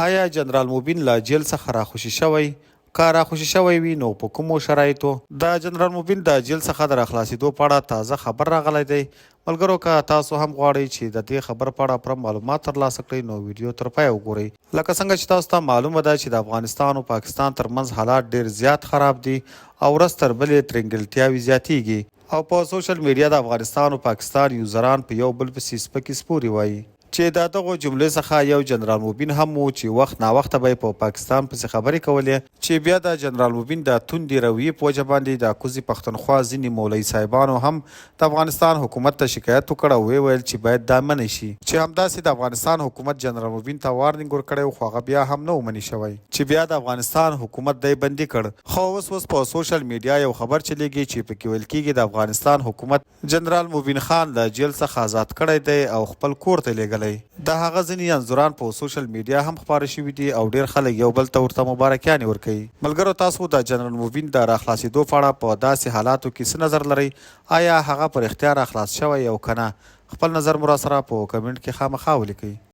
آیا جنرال موبین له جیل څخه راخوشي شوی؟ که راخوشي شوی وي نو په کومو شرایطو؟ د جنرال موبین د جیل څخه د راخلاصېدو په اړه تازه خبر راغلی دی. ملګرو که تاسو هم غواړئ چې د دې خبر په اړه پوره معلومات ترلاسه کړئ نو ویډیو تر پایه وګورئ. لکه څنګه چې تاسو ته معلومه ده چې د افغانستان او پاکستان ترمنځ حالات ډیر زیات خراب دي او ورځ تر بلې ترنګلتیاوې زیاتیږي او په سوشل میډیا د افغانستان او پاکستان یوزران په یو بل پسې سپکې سپورې وایي چې د دغو جملې څخه یو جنرال موبین هم و چې وخت ناوخته به په پاکستان پسې خبرې کولې چې بیا د جنرال موبین د توندې رویې په وجه باندې د کوزي پښتونخوا ځینې مولوي صاحبانو هم د افغانستان حکومت ته شکایت وکړ او ویل چې باید دا منع شي چې همداسې د افغانستان حکومت جنرال موبین ته وارنینګ ورکړی خو هغه بیا هم نه و منع شوی چې بیا د افغانستان حکومت دی بندي کړ. خو اوس په سوشل میډیا یو خبر چلیږي چې پکې ویل کېږي د افغانستان حکومت جنرال موبین خان له جیل څخه آزاد کړی دی او خپل کور ته لیږلی. د هغه ځینې انځوران په سوشل میډیا هم خپاره شوي دي او ډیر خلک یو بل ته ورته مبارکیانې ورکوي. ملګرو تاسو د جنرال موبین د راخلاصېدو په اړه په داسې حالاتو کې څه نظر لرئ؟ آیا هغه پر اختیار راخلاص شوی او که نه؟ خپل نظر مو راسره په کمنټ کې خامخا ولیکئ.